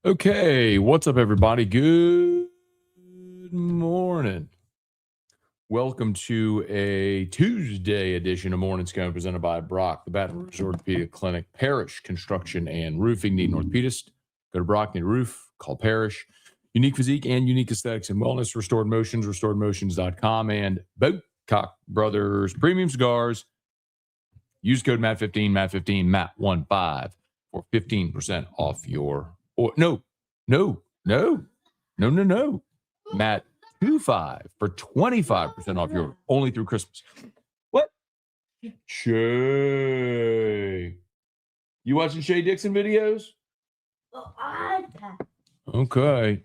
Okay, what's up, everybody? Good morning. Welcome to a Tuesday edition of Morning Scone presented by Brock, the Baton Rouge Orthopedic Clinic, Parrish Construction and Roofing. Need an orthopedist? Go to Brock, need a roof, call Parrish. Unique physique and unique aesthetics and wellness, Restored Motions, restoredmotions.com, and Bocock Brothers Premium Cigars. Use code MAT15, MAT15, MAT15 for 15% off your... No. Matt 25 for 25% off your only through Christmas. What? Shay. You watching Shay Dixon videos? Okay.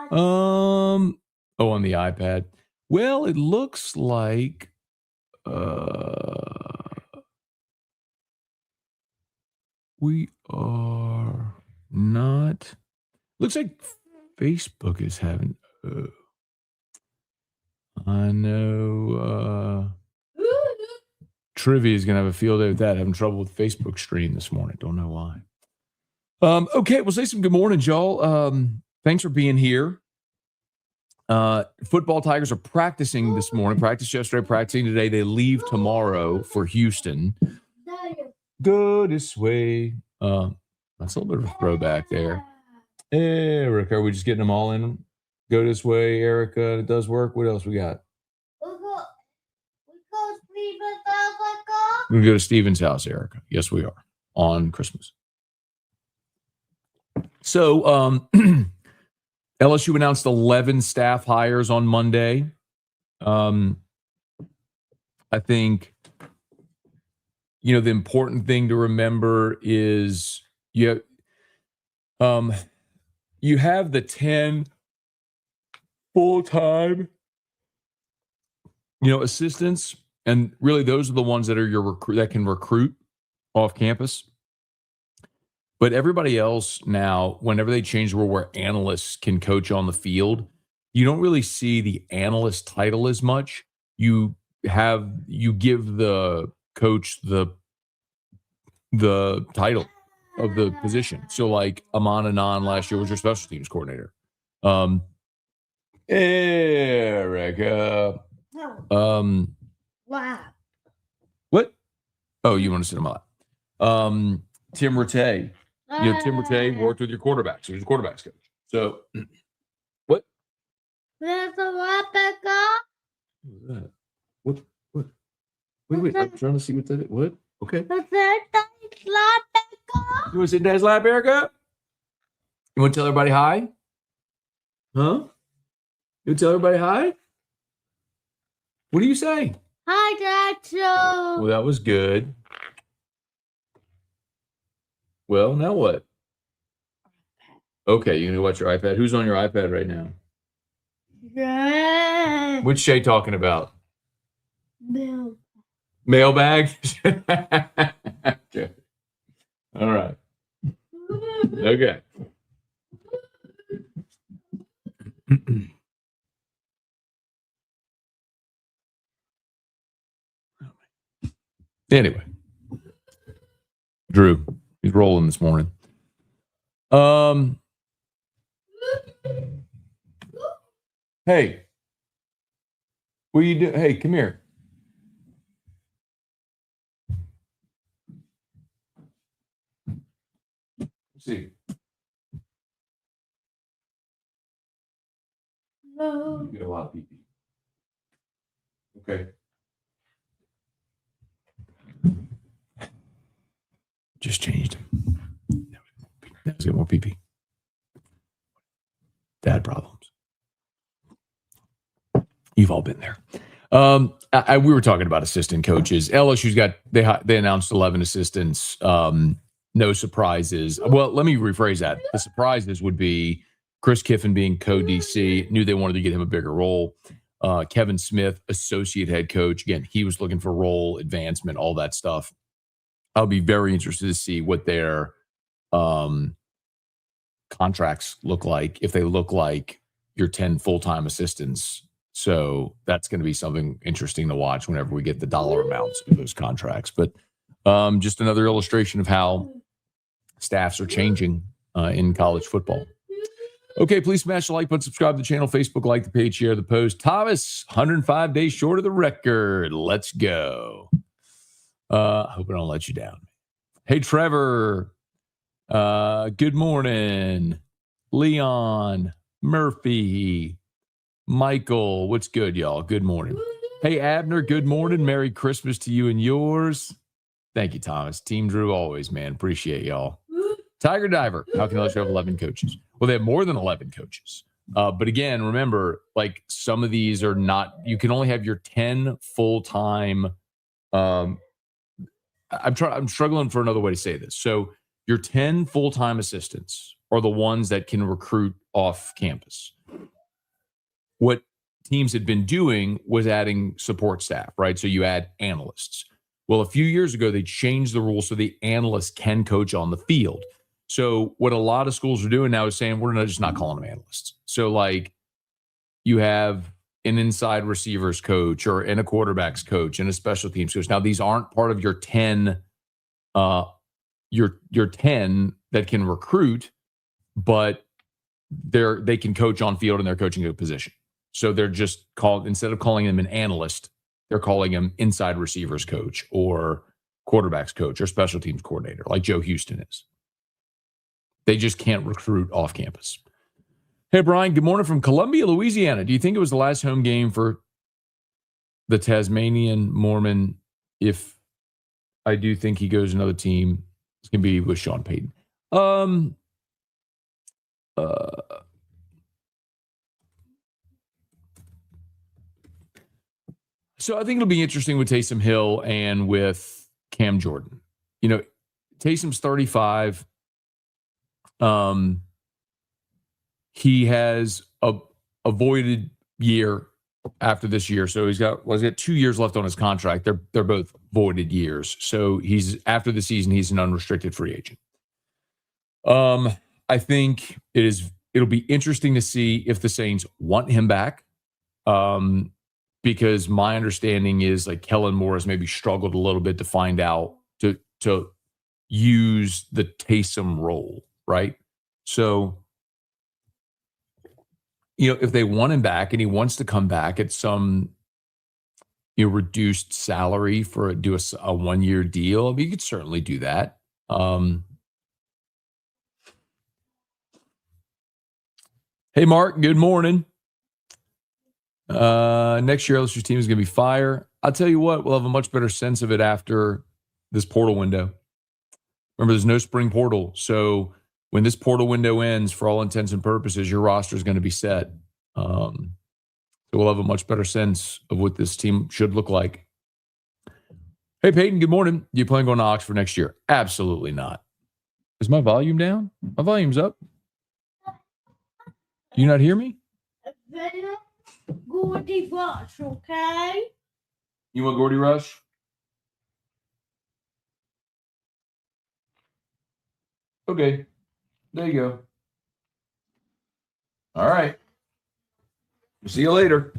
On the iPad. Well, it looks like we are not. Looks like Facebook is having. I know. Trivia is going to have a field day with that. Having trouble with Facebook stream this morning. Don't know why. Okay, we'll say some good morning, y'all. Thanks for being here. Football Tigers are practicing this morning. Practiced yesterday, practicing today. They leave tomorrow for Houston. Go this way. That's a little bit of a throwback there. Erica, are we just getting them all in? Go this way, Erica. It does work. What else we got? We're going to go to Steven's house, Erica. Yes, we are. On Christmas. So, LSU announced 11 staff hires on Monday. I think, the important thing to remember is you have the 10 full-time, assistants, and really those are the ones that are that can recruit off campus. But everybody else now, whenever they change the rule where analysts can coach on the field, you don't really see the analyst title as much. You give the coach the title of the position. So like Amon Anon last year was your special teams coordinator. Erica. Wow. What? Oh, you want to sit on my lap. Tim Rattay. Tim Rattay worked with your quarterbacks. He was your quarterback's coach. So, what? There's a linebacker. What? Wait. I'm trying to see what that is. What? Okay. There's a linebacker. You want to sit in Dad's lap, Erica? You want to tell everybody hi? Huh? You want to tell everybody hi? What do you say? Hi, Dad. Well, that was good. Well, now what? Okay, you gonna watch your iPad? Who's on your iPad right now? Yeah. What's Shay talking about? Milk. Mailbag? Okay. All right. Okay. Anyway. Drew. He's rolling this morning. Hey. What are you doing? Hey, come here. Let's see. No. You get a lot of pee-pee. Okay. Just changed him. Now he's got more pee-pee. Dad problems. You've all been there. We were talking about assistant coaches. LSU's got they announced 11 assistants. No surprises. Well, let me rephrase that. The surprises would be Chris Kiffin being co-DC. Knew they wanted to get him a bigger role. Kevin Smith, associate head coach. Again, he was looking for role advancement, all that stuff. I'll be very interested to see what their contracts look like, if they look like your 10 full-time assistants. So that's going to be something interesting to watch whenever we get the dollar amounts of those contracts. But just another illustration of how staffs are changing in college football. Okay, please smash the like button, subscribe to the channel, Facebook, like the page, share the post. Thomas, 105 days short of the record. Let's go. Hope I don't let you down. Hey, Trevor. Good morning. Leon, Murphy, Michael. What's good, y'all? Good morning. Hey, Abner, good morning. Merry Christmas to you and yours. Thank you, Thomas. Team Drew always, man. Appreciate y'all. Tiger Diver, how can LSU have 11 coaches? Well, they have more than 11 coaches. But again, remember, like some of these are not, you can only have your 10 full-time. I'm struggling for another way to say this. So your 10 full-time assistants are the ones that can recruit off campus. What teams had been doing was adding support staff, right? So you add analysts. Well, a few years ago, they changed the rules so the analysts can coach on the field. So what a lot of schools are doing now is saying, we're just not calling them analysts. So like you have an inside receivers coach and a quarterbacks coach and a special teams coach. Now, these aren't part of your 10, your 10 that can recruit, but they can coach on field in their coaching position. So they're just called, instead of calling them an analyst, they're calling him inside receivers coach or quarterbacks coach or special teams coordinator, like Joe Houston is. They just can't recruit off campus. Hey, Brian, good morning from Columbia, Louisiana. Do you think it was the last home game for the Tasmanian Mormon? If I do think he goes to another team, it's going to be with Sean Payton. So I think it'll be interesting with Taysom Hill and with Cam Jordan. You know, Taysom's 35. He has a voided year after this year. So he's got 2 years left on his contract. They're both voided years. So he's after the season, he's an unrestricted free agent. I think it'll be interesting to see if the Saints want him back. Because my understanding is like Kellen Moore has maybe struggled a little bit to find out to use the Taysom role, right? So, you know, if they want him back and he wants to come back at some, you know, reduced salary for do a 1-year deal, I mean, you could certainly do that. Hey, Mark, good morning. Next year, LSU's team is going to be fire. I'll tell you what, we'll have a much better sense of it after this portal window. Remember, there's no spring portal. So when this portal window ends, for all intents and purposes, your roster is going to be set. So we'll have a much better sense of what this team should look like. Hey, Peyton, good morning. Do you plan on going to Oxford next year? Absolutely not. Is my volume down? My volume's up. Do you not hear me? Gordy Rush, okay? You want Gordy Rush? Okay. There you go. All right. See you later.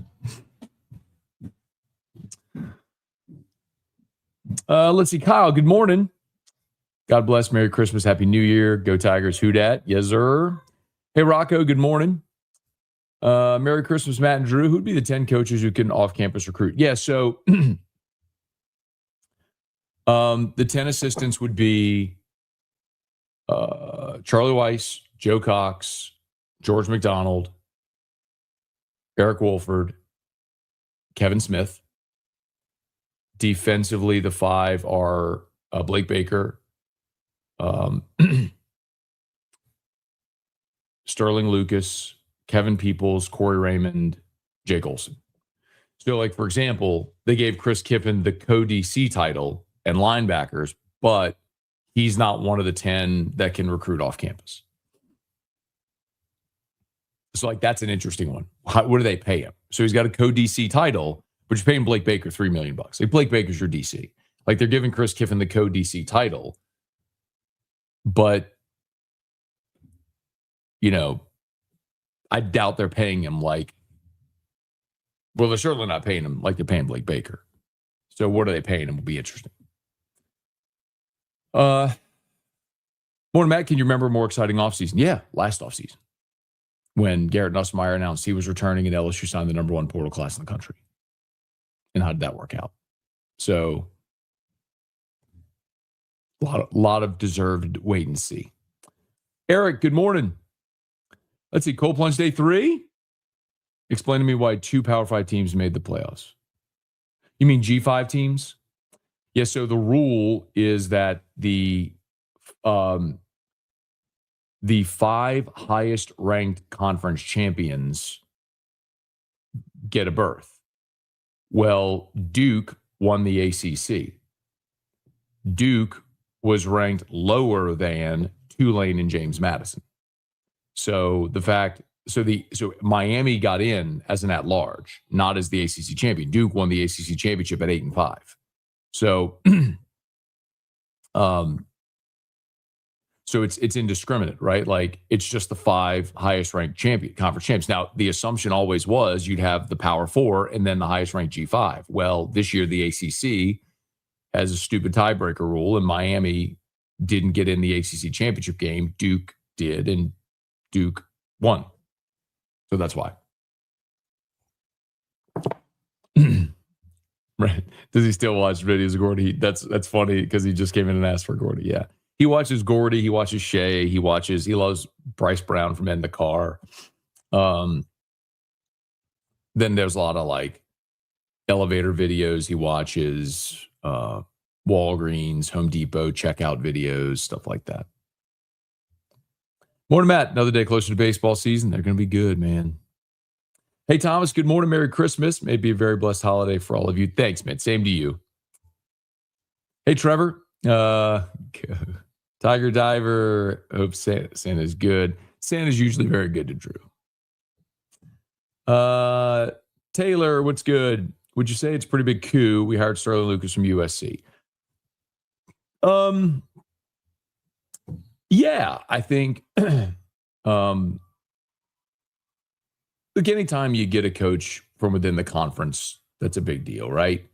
Let's see. Kyle, good morning. God bless. Merry Christmas. Happy New Year. Go Tigers. Who dat? Yes, sir. Hey, Rocco, good morning. Merry Christmas, Matt and Drew. Who'd be the 10 coaches who can off-campus recruit? Yeah, so the 10 assistants would be Charlie Weiss, Joe Cox, George McDonald, Eric Wolford, Kevin Smith. Defensively, the 5 are Blake Baker, Sterling Lucas, Kevin Peoples, Corey Raymond, Jake Olson. So, like, for example, they gave Chris Kiffin the co-DC title and linebackers, but he's not one of the 10 that can recruit off campus. So, like, that's an interesting one. What do they pay him? So he's got a co-DC title, but you're paying Blake Baker $3 million. Like, Blake Baker's your DC. Like, they're giving Chris Kiffin the co-DC title, but, you know, I doubt they're paying him like, well, they're certainly not paying him like they're paying Blake Baker. So what are they paying him will be interesting. Morning, Matt. Can you remember a more exciting offseason? Yeah, last offseason when Garrett Nussmeier announced he was returning and LSU signed the number 1 portal class in the country. And how did that work out? So a lot of deserved wait and see. Eric, good morning. Let's see, Cold Plunge Day 3? Explain to me why 2 Power 5 teams made the playoffs. You mean G5 teams? Yeah, so the rule is that the 5 highest ranked conference champions get a berth. Well, Duke won the ACC. Duke was ranked lower than Tulane and James Madison. So Miami got in as an at-large, not as the ACC champion. Duke won the ACC championship at 8-5. So, so it's indiscriminate, right? Like it's just the 5 highest ranked conference champs. Now, the assumption always was you'd have the Power 4 and then the highest ranked G5. Well, this year the ACC has a stupid tiebreaker rule, and Miami didn't get in the ACC championship game. Duke did, and Duke won. So that's why. Right. Does he still watch videos of Gordy? That's funny because he just came in and asked for Gordy. Yeah. He watches Gordy. He watches Shea. He loves Bryce Brown from End the Car. Then there's a lot of like elevator videos he watches, Walgreens, Home Depot, checkout videos, stuff like that. Morning, Matt. Another day closer to baseball season. They're going to be good, man. Hey, Thomas, good morning. Merry Christmas. May be a very blessed holiday for all of you. Thanks, man. Same to you. Hey, Trevor. Tiger Diver. Hope Santa's good. Santa's usually very good to Drew. Taylor, what's good? Would you say it's a pretty big coup? We hired Sterling Lucas from USC. Yeah, I think look, anytime you get a coach from within the conference, that's a big deal, right?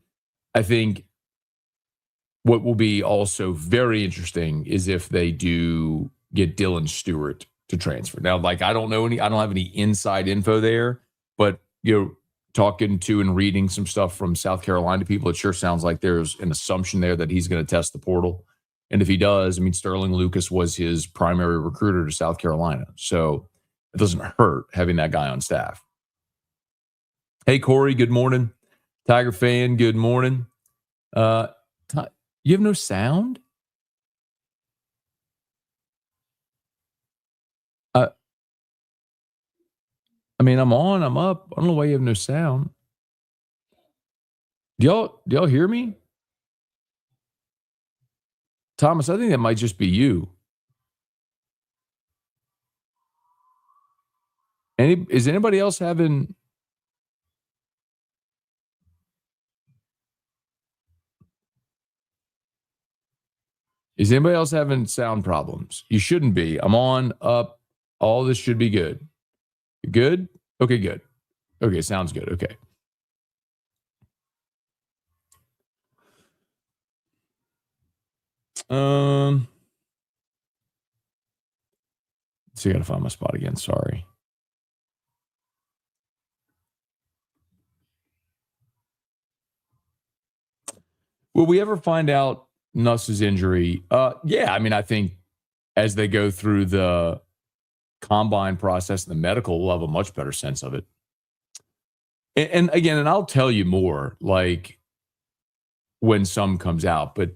I think what will be also very interesting is if they do get Dylan Stewart to transfer. Now, like I don't have any inside info there, but talking to and reading some stuff from South Carolina people, it sure sounds like there's an assumption there that he's going to test the portal. And if he does, I mean, Sterling Lucas was his primary recruiter to South Carolina. So it doesn't hurt having that guy on staff. Hey, Corey, good morning. Tiger fan, good morning. You have no sound? I mean, I'm on, I'm up. I don't know why you have no sound. Do y'all hear me? Thomas, I think that might just be you. Is anybody else having... Is anybody else having sound problems? You shouldn't be. I'm on, up. All this should be good. You good? Okay, good. Okay, sounds good. Okay. So I got to find my spot again. Sorry. Will we ever find out Nuss's injury? Yeah, I mean, I think as they go through the combine process and the medical, we'll have a much better sense of it. And again, and I'll tell you more, like when some comes out, but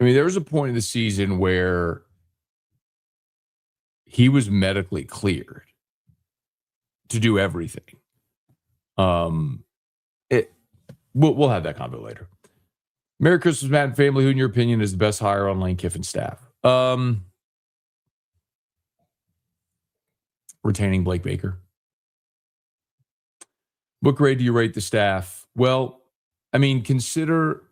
I mean, there was a point in the season where he was medically cleared to do everything. We'll have that convo later. Merry Christmas, Matt and family. Who, in your opinion, is the best hire on Lane Kiffin's staff? Retaining Blake Baker. What grade do you rate the staff? Well, I mean, consider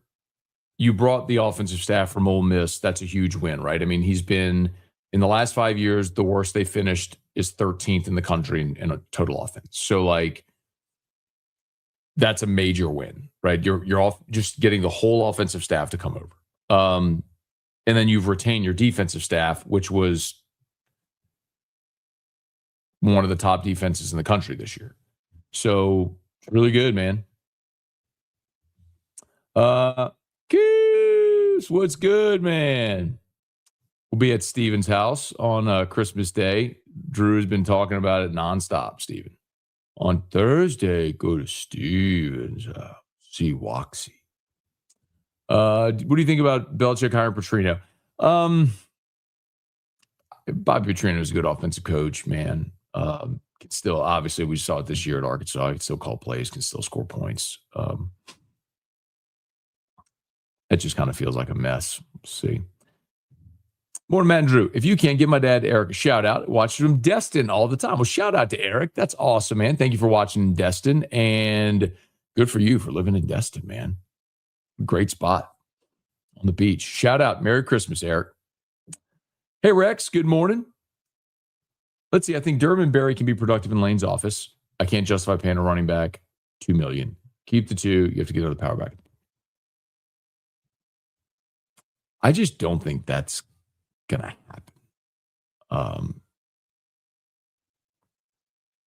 you brought the offensive staff from Ole Miss. That's a huge win, right? I mean, he's been, in the last 5 years, the worst they finished is 13th in the country in a total offense. So, like, that's a major win, right? You're off just getting the whole offensive staff to come over. And then you've retained your defensive staff, which was one of the top defenses in the country this year. So really good, man. Goose, what's good, man? We'll be at Steven's house on Christmas Day. Drew has been talking about it nonstop, Steven. On Thursday, go to Steven's house. See Waxy. What do you think about Belichick hiring Petrino? Bobby Petrino is a good offensive coach, man. Can still, obviously, we saw it this year at Arkansas. He can still call plays, can still score points. It just kind of feels like a mess. We'll see. Morning, Matt and Drew. If you can't give my dad, Eric, a shout out, watch from Destin all the time. Well, shout out to Eric. That's awesome, man. Thank you for watching Destin. And good for you for living in Destin, man. Great spot on the beach. Shout out. Merry Christmas, Eric. Hey, Rex. Good morning. Let's see. I think Durham and Barry can be productive in Lane's office. I can't justify paying a running back $2 million. Keep the two. You have to get another power back. I just don't think that's going to happen.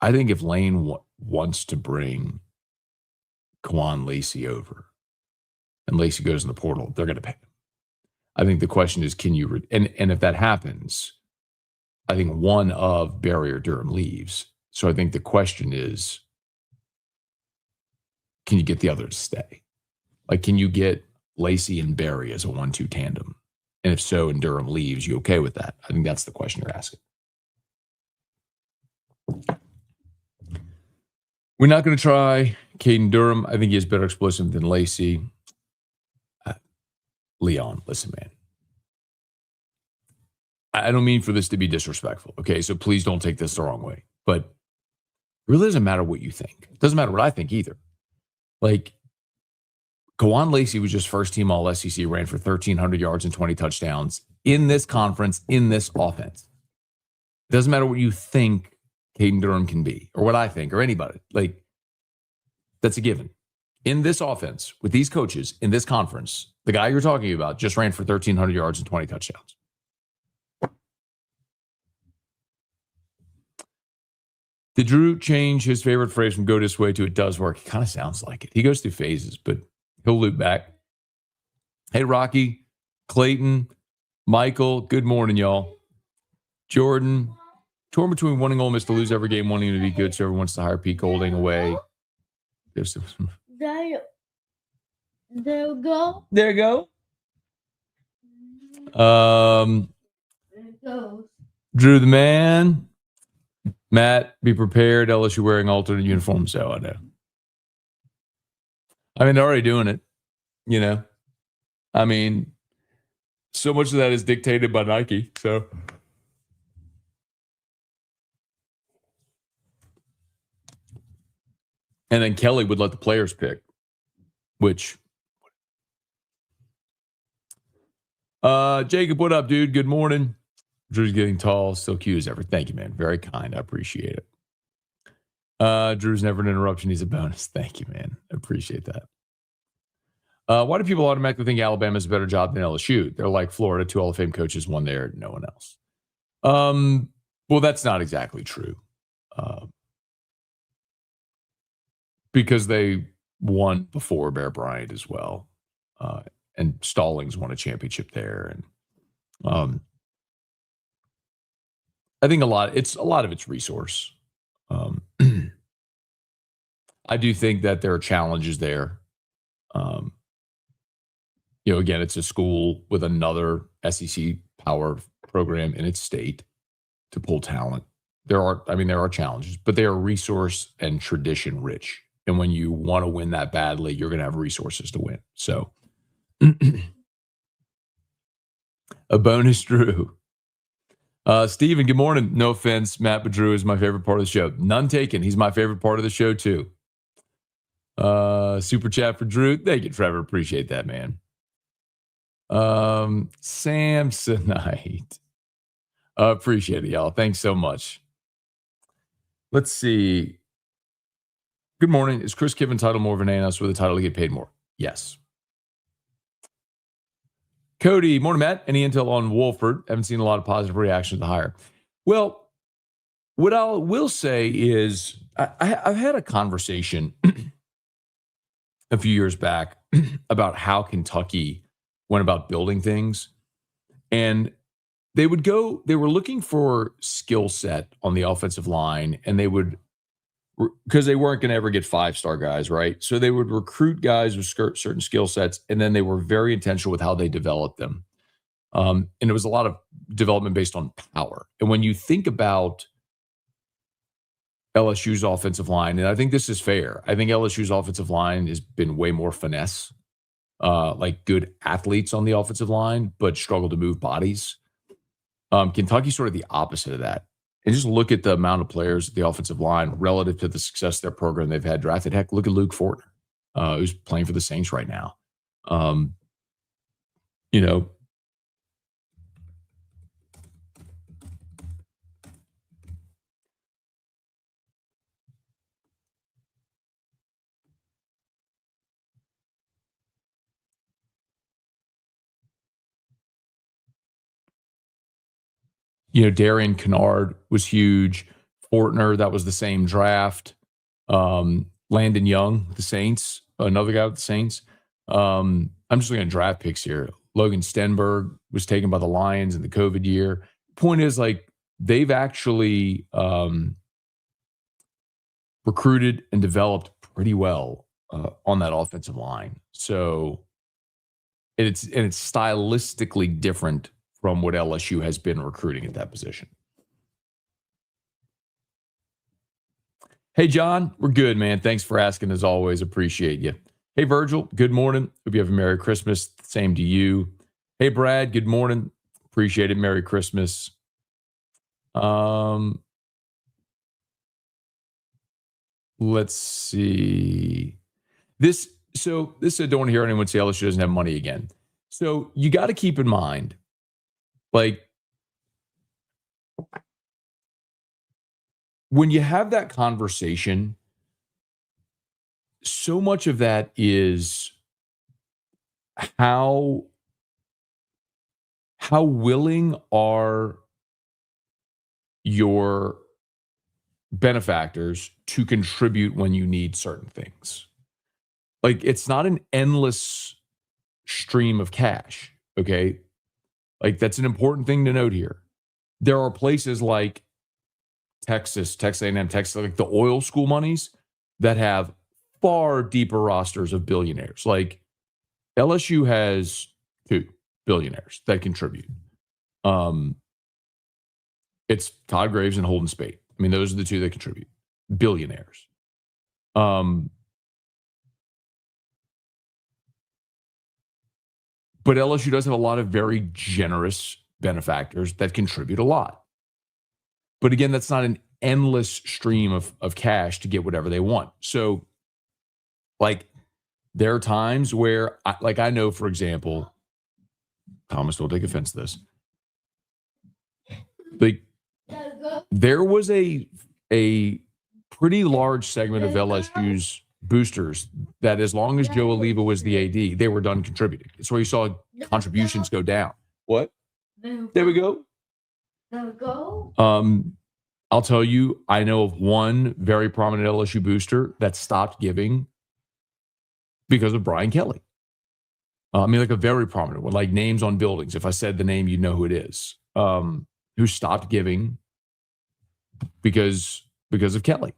I think if Lane wants to bring Quan Lacey over and Lacey goes in the portal, they're going to pay him. I think the question is, can you and if that happens, I think one of Barry or Durham leaves. So I think the question is, can you get the other to stay? Like, can you get Lacey and Barry as a 1-2 tandem? And if so, and Durham leaves, you okay with that? I think that's the question you're asking. We're not going to try Caden Durham. I think he has better explosive than Lacey. Leon, listen, man. I don't mean for this to be disrespectful, okay? So please don't take this the wrong way. But it really doesn't matter what you think. It doesn't matter what I think either. Like, Kawan Lacey was just first team all SEC, ran for 1,300 yards and 20 touchdowns in this conference, in this offense. It doesn't matter what you think Caden Durham can be or what I think or anybody. Like, that's a given. In this offense, with these coaches, in this conference, the guy you're talking about just ran for 1,300 yards and 20 touchdowns. Did Drew change his favorite phrase from go this way to it does work? It kind of sounds like it. He goes through phases, but he'll loop back. Hey, Rocky, Clayton, Michael, good morning, y'all. Jordan, torn between wanting Ole Miss to lose every game, wanting to be good, so everyone wants to hire Pete Golding away. There you go. There you go. There it goes. Drew the man. Matt, be prepared. LSU wearing alternate uniforms. So I know. I mean, they're already doing it, you know. I mean, so much of that is dictated by Nike. So, and then Kelly would let the players pick, which. Jacob, what up, dude? Good morning. Drew's getting tall, still cute as ever. Thank you, man. Very kind. I appreciate it. Drew's never an interruption. He's a bonus. Thank you, man. I appreciate that. Why do people automatically think Alabama is a better job than LSU? They're like Florida, 2 Hall of Fame coaches, one there, no one else. Well, that's not exactly true. Because they won before Bear Bryant as well. And Stallings won a championship there. And I think a lot of it's resource. I do think that there are challenges there. Again, it's a school with another SEC power program in its state to pull talent. There are challenges, but they are resource and tradition rich. And when you want to win that badly, you're going to have resources to win. So a bonus, Drew. Steven, good morning. No offense, Matt, but Drew is my favorite part of the show. None taken. He's my favorite part of the show, too. Super chat for Drew. Thank you, Trevor. Appreciate that, man. Samsonite. Appreciate it, y'all. Thanks so much. Let's see. Good morning. Is Chris Kiffin title more of an A&S with a title to get paid more? Yes. Cody, morning, Matt. Any intel on Wolford? Haven't seen a lot of positive reaction to the hire. Well, what I will say is I've had a conversation a few years back about how Kentucky went about building things. And they were looking for skill set on the offensive line, and because they weren't going to ever get 5-star guys, right? So they would recruit guys with certain skill sets, and then they were very intentional with how they developed them. And it was a lot of development based on power. And when you think about LSU's offensive line, and I think this is fair, I think LSU's offensive line has been way more finesse, like good athletes on the offensive line, but struggle to move bodies. Kentucky's sort of the opposite of that. And just look at the amount of players at the offensive line relative to the success of their program they've had drafted. Heck, look at Luke Fortner, who's playing for the Saints right now. Darian Kennard was huge. Fortner, that was the same draft. Landon Young, the Saints, another guy with the Saints. I'm just looking at draft picks here. Logan Stenberg was taken by the Lions in the COVID year. Point is, like, they've actually recruited and developed pretty well on that offensive line. So it's stylistically different from what LSU has been recruiting at that position. Hey, John, we're good, man. Thanks for asking, as always. Appreciate you. Hey, Virgil, good morning. Hope you have a Merry Christmas. Same to you. Hey, Brad, good morning. Appreciate it. Merry Christmas. Let's see. This I don't want to hear anyone say LSU doesn't have money again. So you got to keep in mind, like, when you have that conversation, so much of that is how willing are your benefactors to contribute when you need certain things. Like, it's not an endless stream of cash, okay? Like, that's an important thing to note here. There are places like Texas A&M, Texas, like the oil school monies that have far deeper rosters of billionaires. Like, LSU has 2 billionaires that contribute. It's Todd Graves and Holden Spate. I mean, those are the 2 that contribute. Billionaires. But LSU does have a lot of very generous benefactors that contribute a lot. But again, that's not an endless stream of cash to get whatever they want. So, like, there are times where, I know, for example, Thomas, don't take offense to this. Like, there was a pretty large segment of LSU's boosters that, as long as Joe Oliva was the AD, they were done contributing. That's where you saw contributions go down. What? There we go. I'll tell you, I know of one very prominent LSU booster that stopped giving because of Brian Kelly. I mean, like, a very prominent one, like names on buildings. If I said the name, you'd know who it is. Who stopped giving because of Kelly.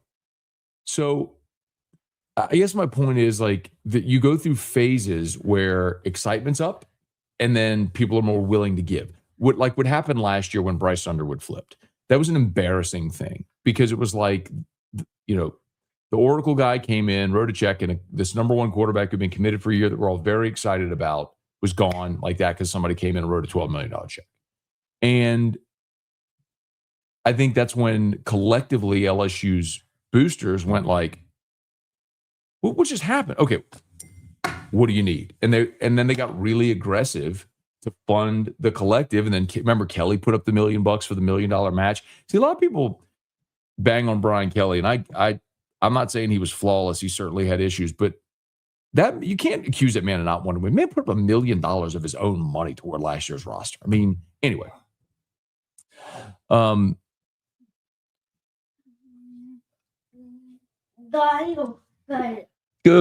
So I guess my point is, like, that you go through phases where excitement's up and then people are more willing to give. What happened last year when Bryce Underwood flipped, that was an embarrassing thing, because it was like, the Oracle guy came in, wrote a check, and this number 1 quarterback who'd been committed for a year that we're all very excited about was gone like that because somebody came in and wrote a $12 million check. And I think that's when collectively LSU's boosters went like, what just happened? Okay, what do you need? And then they got really aggressive to fund the collective. And then remember, Kelly put up the $1 million for the $1 million match. See, a lot of people bang on Brian Kelly, and I I'm not saying he was flawless. He certainly had issues, but that you can't accuse that man of not wanting to win. Man put up $1 million of his own money toward last year's roster. I mean, anyway. Go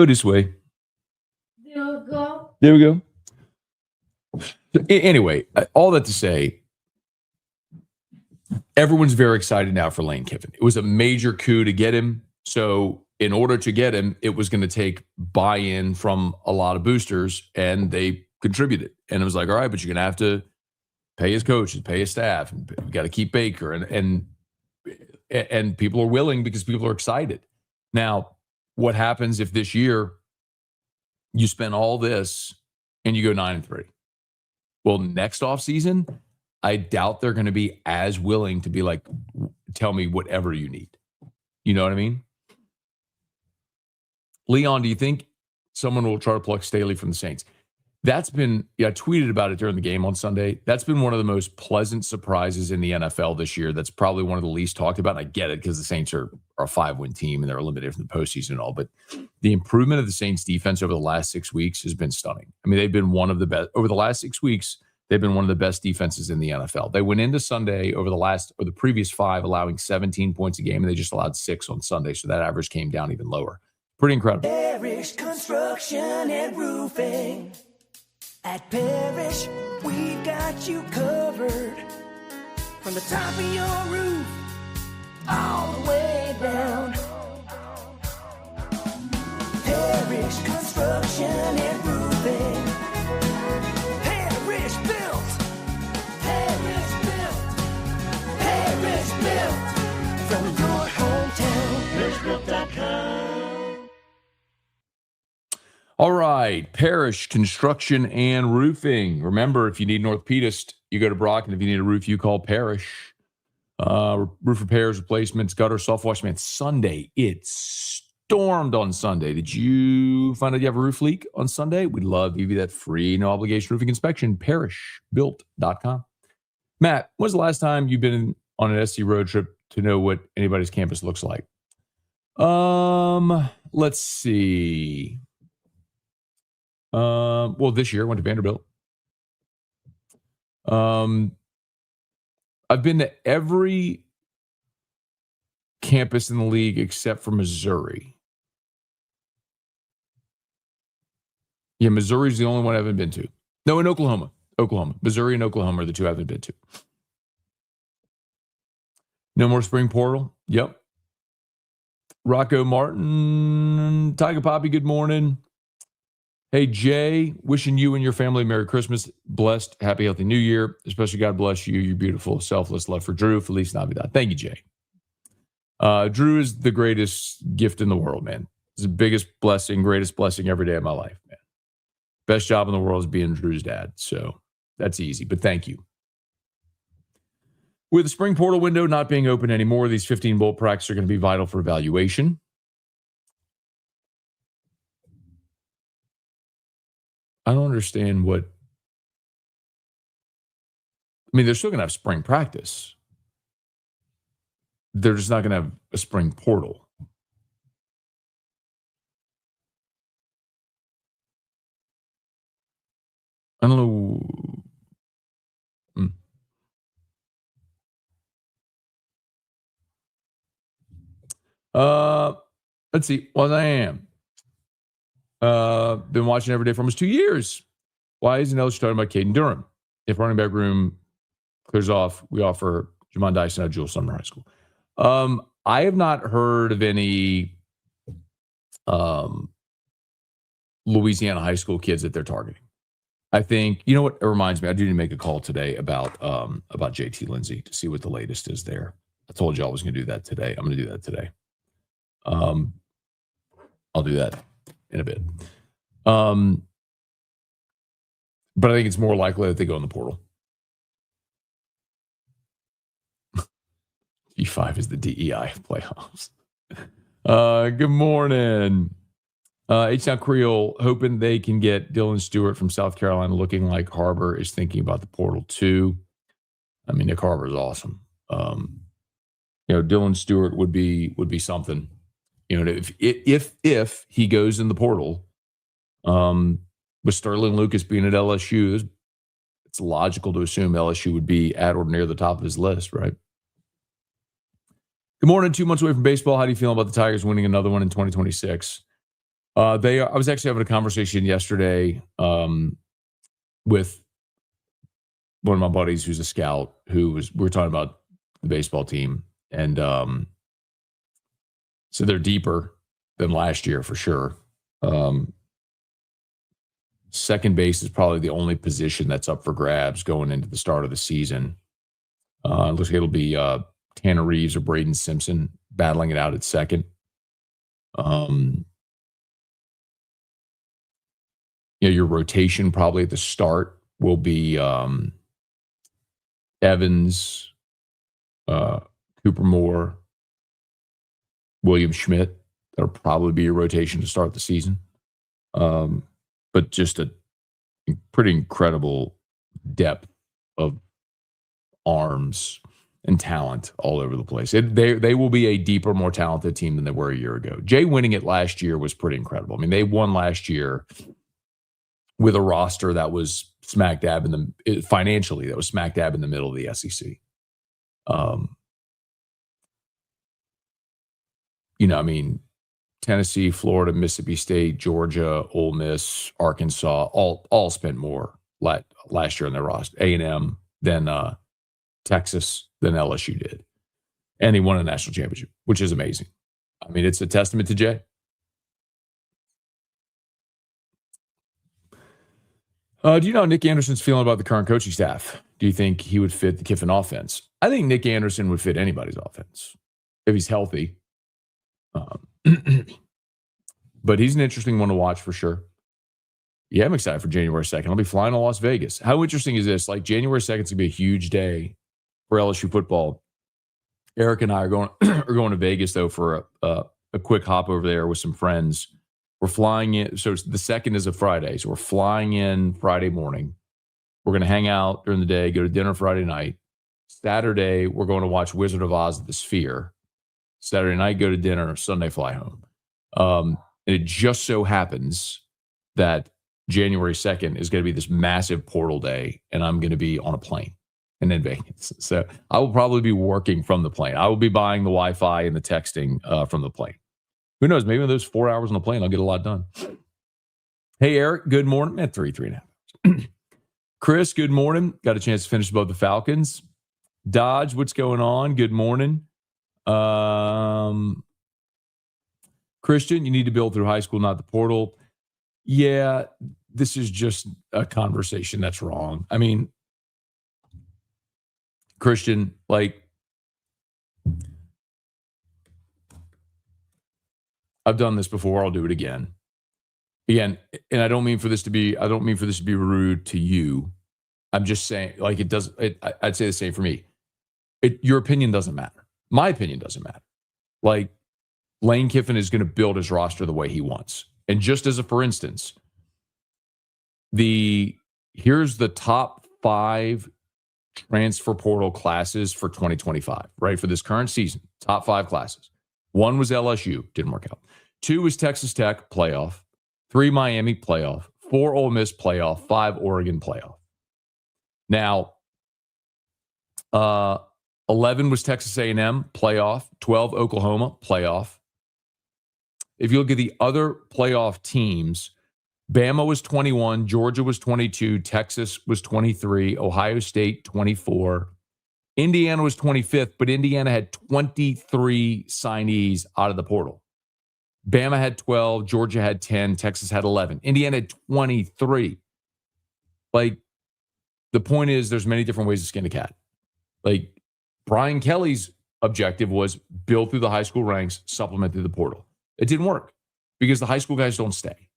this way. There we go. So, anyway, all that to say, everyone's very excited now for Lane Kiffin. It was a major coup to get him. So in order to get him, it was going to take buy-in from a lot of boosters, and they contributed. And it was like, all right, but you're going to have to pay his coaches, pay his staff, and we got to keep Baker. And people are willing because people are excited. Now, what happens if this year you spend all this and you go 9-3? Well, next offseason, I doubt they're going to be as willing to be like, tell me whatever you need. You know what I mean? Leon, do you think someone will try to pluck Staley from the Saints? That's been, I tweeted about it during the game on Sunday. That's been one of the most pleasant surprises in the NFL this year. That's probably one of the least talked about. And I get it because the Saints are a 5-win team and they're eliminated from the postseason and all. But the improvement of the Saints defense over the last 6 weeks has been stunning. I mean, they've been one of the best over the last 6 weeks. They've been one of the best defenses in the NFL. They went into Sunday over the previous 5, allowing 17 points a game, and they just allowed 6 on Sunday. So that average came down even lower. Pretty incredible. Parish Construction and Roofing. At Parish, we've got you covered. From the top of your roof, all the way down. Parish Construction and Roofing. Parish Built. Parish Built. Parish Built. From your hometown. ParishBuilt.com. All right, Parish Construction and Roofing. Remember, if you need an orthopedist, you go to Brock, and if you need a roof, you call Parish. Roof repairs, replacements, gutter, soft wash. Man, Sunday, it stormed on Sunday. Did you find out you have a roof leak on Sunday? We'd love to give you that free, no obligation roofing inspection. ParishBuilt.com. Matt, when's the last time you've been on an SC road trip to know what anybody's campus looks like? Let's see. Well, this year I went to Vanderbilt. I've been to every campus in the league except for Missouri. Yeah, Missouri's the only one I haven't been to. No, in Oklahoma. Missouri and Oklahoma are the two I haven't been to. No more spring portal? Yep. Rocco Martin, Tiger Poppy, good morning. Hey, Jay, wishing you and your family Merry Christmas, blessed, happy, healthy New Year. Especially God bless you, your beautiful, selfless love for Drew. Feliz Navidad. Thank you, Jay. Drew is the greatest gift in the world, man. It's the biggest blessing, greatest blessing every day of my life, man. Best job in the world is being Drew's dad. So that's easy, but thank you. With the spring portal window not being open anymore, these 15-bolt practices are going to be vital for evaluation. I don't understand what... I mean, they're still going to have spring practice. They're just not going to have a spring portal. I don't know. Let's see. Well, I am. Been watching every day for almost 2 years. Why isn't LSU talking about Caden Durham? If running back room clears off, we offer Jamon Dyson at Jewel Sumner High School. I have not heard of any Louisiana high school kids that they're targeting. I think, you know what? It reminds me, I do need to make a call today about JT Lindsay to see what the latest is there. I told you I was going to do that today. I'm going to do that today. I'll do that in a bit. But I think it's more likely that they go in the portal. G5 is the DEI playoffs. Good morning. H-Town Creole, hoping they can get Dylan Stewart from South Carolina, looking like Harbor is thinking about the portal too. I mean, Nick Harbor is awesome. Dylan Stewart would be something You know, if he goes in the portal, with Sterling Lucas being at LSU, it's logical to assume LSU would be at or near the top of his list, right? Good morning. 2 months away from baseball. How do you feel about the Tigers winning another one in 2026? I was actually having a conversation yesterday with one of my buddies who's a scout we were talking about the baseball team. And so they're deeper than last year for sure. Second base is probably the only position that's up for grabs going into the start of the season. It looks like it'll be Tanner Reeves or Braden Simpson battling it out at second. Your rotation probably at the start will be Evans, Cooper Moore, William Schmidt. That'll probably be your rotation to start the season. But just a pretty incredible depth of arms and talent all over the place. They will be a deeper, more talented team than they were a year ago. Jay winning it last year was pretty incredible. I mean, they won last year with a roster that was smack dab financially, that was smack dab in the middle of the SEC. Tennessee, Florida, Mississippi State, Georgia, Ole Miss, Arkansas, all spent more last year on their roster. A&M, then Texas, than LSU did. And they won a national championship, which is amazing. I mean, it's a testament to Jay. Do you know how Nick Anderson's feeling about the current coaching staff? Do you think he would fit the Kiffin offense? I think Nick Anderson would fit anybody's offense if he's healthy. But he's an interesting one to watch for sure. Yeah, I'm excited for January 2nd. I'll be flying to Las Vegas. How interesting is this? Like, January 2nd is going to be a huge day for LSU football. Eric and I are going to Vegas, though, for a quick hop over there with some friends. We're flying in. So the 2nd is a Friday. So we're flying in Friday morning. We're going to hang out during the day, go to dinner Friday night. Saturday, we're going to watch Wizard of Oz at the Sphere. Saturday night, go to dinner. Sunday, fly home. And it just so happens that January 2nd is going to be this massive portal day, and I'm going to be on a plane and in Vegas. So I will probably be working from the plane. I will be buying the Wi-Fi and the texting from the plane. Who knows? Maybe in those 4 hours on the plane, I'll get a lot done. Hey, Eric, good morning. At 3.5 hours. Chris, good morning. Got a chance to finish above the Falcons. Dodge, what's going on? Good morning. Christian, you need to build through high school, not the portal. Yeah, this is just a conversation that's wrong. I mean, Christian, like, I've done this before. I'll do it again. And I don't mean for this to be rude to you. I'm just saying, like, I'd say the same for me. Your opinion doesn't matter. My opinion doesn't matter. Like, Lane Kiffin is going to build his roster the way he wants. And just as a for instance, here's the top 5 transfer portal classes for 2025, right? For this current season, top 5 classes. 1 was LSU, didn't work out. 2 was Texas Tech, playoff. 3 Miami, playoff. 4 Ole Miss, playoff. 5 Oregon, playoff. Now, 11 was Texas A&M, playoff. 12 Oklahoma, playoff. If you look at the other playoff teams, Bama was 21, Georgia was 22, Texas was 23, Ohio State 24, Indiana was 25th, but Indiana had 23 signees out of the portal. Bama had 12, Georgia had 10, Texas had 11. Indiana had 23. Like, the point is, there's many different ways to skin a cat. Like, Brian Kelly's objective was build through the high school ranks, supplement through the portal. It didn't work because the high school guys don't stay.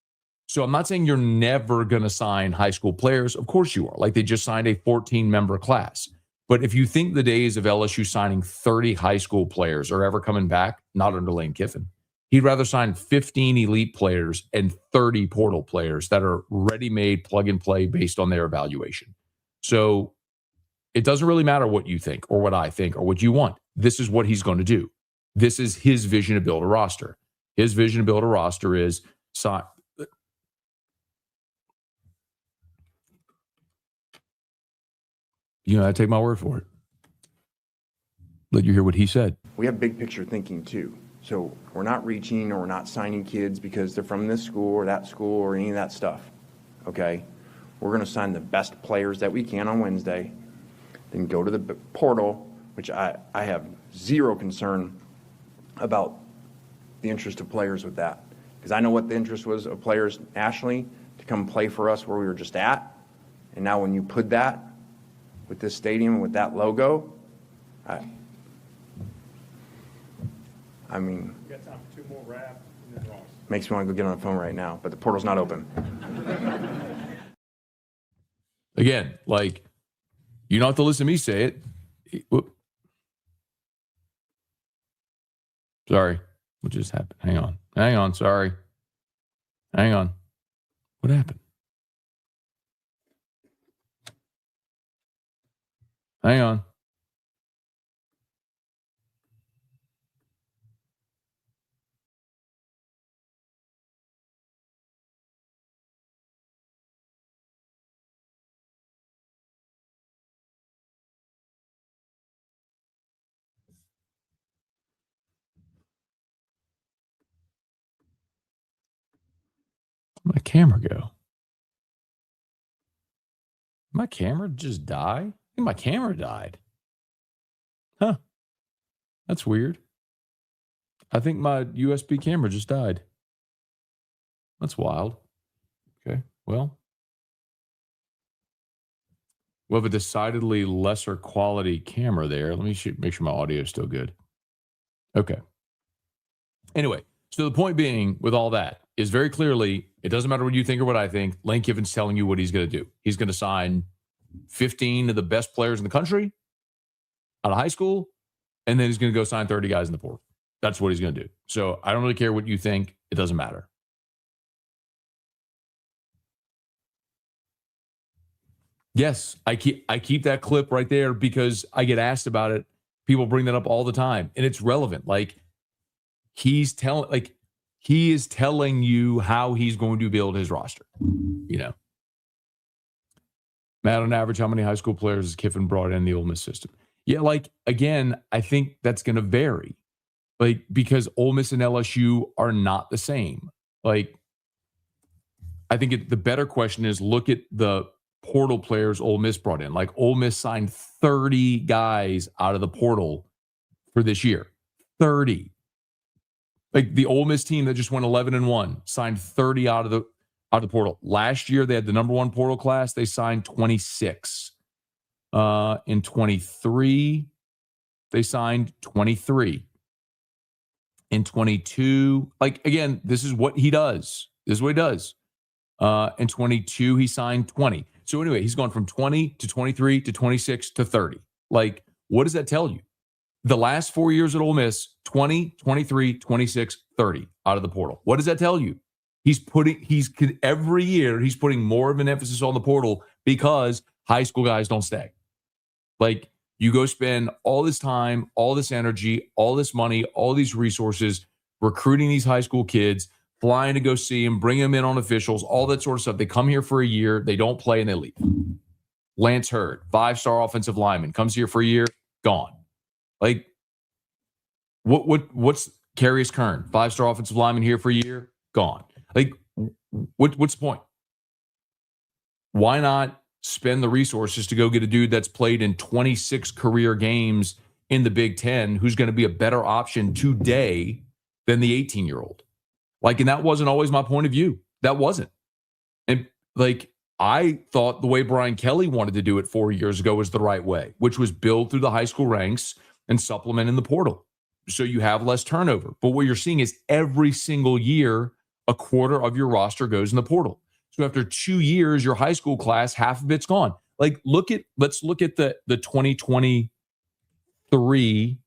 So I'm not saying you're never going to sign high school players. Of course you are. Like, they just signed a 14-member class. But if you think the days of LSU signing 30 high school players are ever coming back, not under Lane Kiffin. He'd rather sign 15 elite players and 30 portal players that are ready-made, plug-and-play based on their evaluation. So it doesn't really matter what you think or what I think or what you want. This is what he's going to do. This is his vision to build a roster. His vision to build a roster is sign. You know, I take my word for it. Let you hear what he said. We have big picture thinking too. So we're not reaching or we're not signing kids because they're from this school or that school or any of that stuff. Okay? We're going to sign the best players that we can on Wednesday, then go to the portal, which I have zero concern about the interest of players with that. Because I know what the interest was of players nationally to come play for us where we were just at. And now when you put that with this stadium and with that logo, I mean, You got time for 2 more raps and then Ross. makes me want to go get on the phone right now, but the portal's not open. Again, like, you don't have to listen to me say it. Whoop. Sorry. What just happened? Hang on. Sorry. Hang on. What happened? Hang on. Where'd my camera go? My camera just died? I think my camera died. Huh. That's weird. I think my USB camera just died. That's wild. Okay. Well, we have a decidedly lesser quality camera there. Let me make sure my audio is still good. Okay. Anyway, so the point being with all that is very clearly, it doesn't matter what you think or what I think. Lane Kiffin's telling you what he's going to do. He's going to sign 15 of the best players in the country out of high school, and then he's going to go sign 30 guys in the portal. That's what he's going to do. So I don't really care what you think. It doesn't matter. Yes, I keep that clip right there because I get asked about it. People bring that up all the time, and it's relevant. Like, he is telling you how he's going to build his roster. You know, Matt, on average, how many high school players has Kiffin brought in the Ole Miss system? Yeah, like, again, I think that's going to vary, like, because Ole Miss and LSU are not the same. Like, I think the better question is look at the portal players Ole Miss brought in. Like, Ole Miss signed 30 guys out of the portal for this year. 30. Like, the Ole Miss team that just went 11-1 signed 30 out of the portal. Last year, they had the number 1 portal class. They signed 26. In 23, they signed 23. In 22, like, again, this is what he does. This is what he does. In 22, he signed 20. So anyway, he's gone from 20 to 23 to 26 to 30. Like, what does that tell you? The last 4 years at Ole Miss, 20, 23, 26, 30 out of the portal. What does that tell you? Every year, he's putting more of an emphasis on the portal because high school guys don't stay. Like, you go spend all this time, all this energy, all this money, all these resources, recruiting these high school kids, flying to go see them, bring them in on officials, all that sort of stuff. They come here for a year, they don't play, and they leave. Lance Hurd, 5-star offensive lineman, comes here for a year, gone. Like, what's Carius Kern, 5-star offensive lineman here for a year, gone. Like, what's the point? Why not spend the resources to go get a dude that's played in 26 career games in the Big Ten who's going to be a better option today than the 18-year-old? Like, and that wasn't always my point of view. That wasn't. And, like, I thought the way Brian Kelly wanted to do it 4 years ago was the right way, which was build through the high school ranks and supplement in the portal so you have less turnover. But what you're seeing is every single year, a quarter of your roster goes in the portal. So after 2 years, your high school class, half of it's gone. Like, let's look at the 2023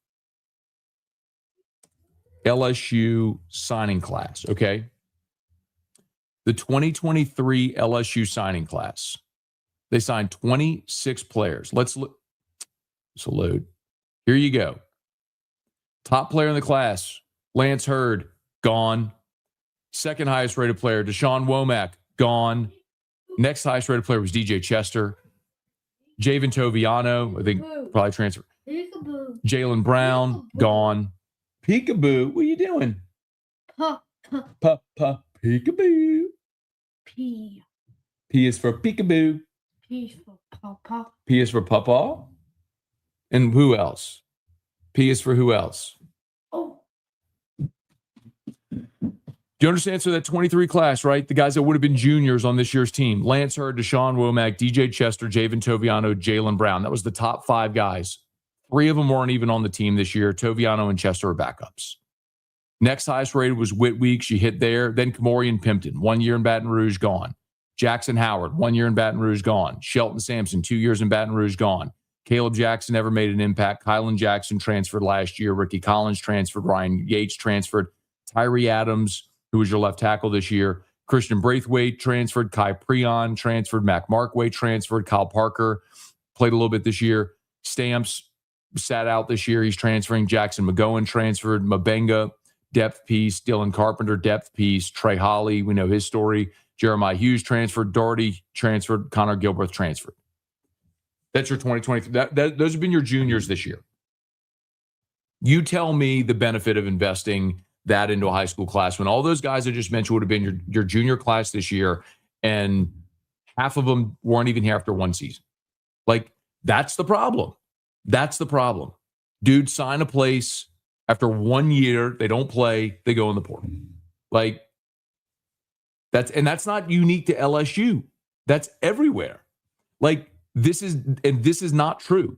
LSU signing class, okay? The 2023 LSU signing class, they signed 26 players. Let's look. It's a load. Here you go. Top player in the class, Lance Hurd, gone. Second highest rated player, Deshaun Womack, gone. Next highest rated player was DJ Chester. Javen Toviano, I think probably transferred. Peekaboo. Jalen Brown, gone. Peekaboo, what are you doing? Pa. Peekaboo. P. P is for peekaboo. P for papa. P is for papa. And who else? P is for who else? Oh. Do you understand? So that 23 class, right? The guys that would have been juniors on this year's team. Lance Hurd, Deshaun Womack, DJ Chester, Javen Toviano, Jalen Brown. That was the top 5 guys. 3 of them weren't even on the team this year. Toviano and Chester are backups. Next highest rated was Whitweek. She hit there. Then Kamorian Pimpton, 1 year in Baton Rouge, gone. Jackson Howard, 1 year in Baton Rouge, gone. Shelton Sampson, 2 years in Baton Rouge, gone. Caleb Jackson never made an impact. Kylan Jackson transferred last year. Ricky Collins transferred. Ryan Yates transferred. Tyree Adams, who was your left tackle this year. Christian Braithwaite transferred. Kai Preon transferred. Mac Markway transferred. Kyle Parker played a little bit this year. Stamps sat out this year. He's transferring. Jackson McGowan transferred. Mabenga, depth piece. Dylan Carpenter, depth piece. Trey Holly, we know his story. Jeremiah Hughes transferred. Doherty transferred. Connor Gilbert transferred. That's your 2023. Those have been your juniors this year. You tell me the benefit of investing that into a high school class when all those guys I just mentioned would have been your junior class this year, and half of them weren't even here after one season. Like, that's the problem. That's the problem. Dude, sign a place. After 1 year, they don't play. They go in the portal. Like, that's not unique to LSU. That's everywhere. Like, this is not true.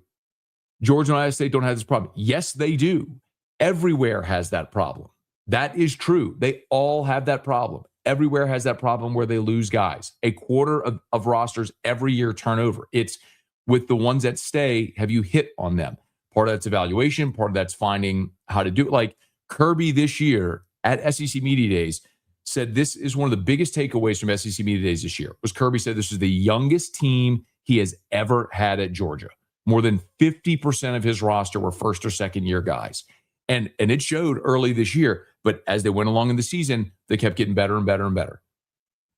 Georgia and Ohio State don't have this problem. Yes, they do. Everywhere has that problem. That is true. They all have that problem. Everywhere has that problem where they lose guys. A quarter of rosters every year turnover. It's with the ones that stay, have you hit on them? Part of that's evaluation. Part of that's finding how to do it. Like Kirby this year at SEC Media Days said this is one of the biggest takeaways from SEC Media Days this year. Was Kirby said this is the youngest team he has ever had at Georgia. More than 50% of his roster were first or second year guys. And it showed early this year, but as they went along in the season, they kept getting better and better and better.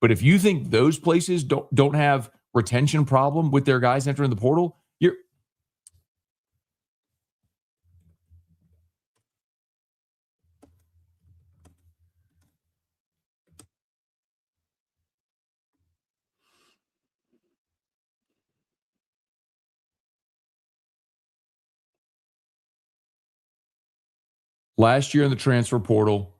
But if you think those places don't have retention problem with their guys entering the portal, you're last year in the transfer portal,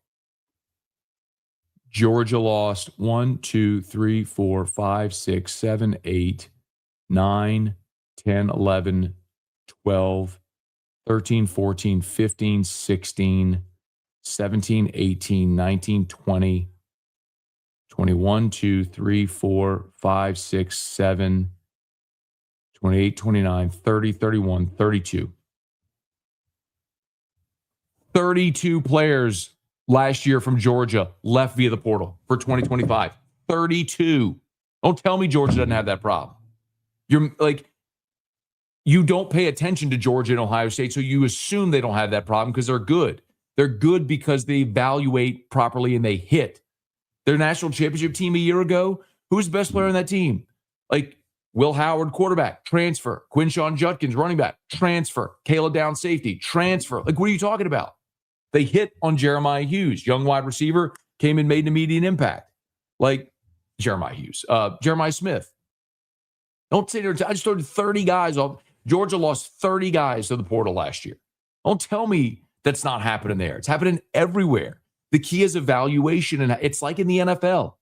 Georgia lost 1, 2, 3, 4, 5, 6, 7, 8, 9, 10, 11, 12, 13, 14, 15, 16, 17, 18, 19, 20, 21, 2, 3, 4, 5, 6, 7, 28, 29, 30, 31, 32. 32 players last year from Georgia left via the portal for 2025. 32. Don't tell me Georgia doesn't have that problem. You're like, you don't pay attention to Georgia and Ohio State, so you assume they don't have that problem because they're good. They're good because they evaluate properly and they hit. Their national championship team a year ago, who's the best player on that team? Like Will Howard, quarterback, transfer. Quinshawn Judkins, running back, transfer. Kayla Down, safety, transfer. Like, what are you talking about? They hit on Jeremiah Hughes, young wide receiver, came and made an immediate impact. Like Jeremiah Hughes, Jeremiah Smith. Don't say there. I just started 30 guys off. Georgia lost 30 guys to the portal last year. Don't tell me that's not happening there. It's happening everywhere. The key is evaluation, and it's like in the NFL.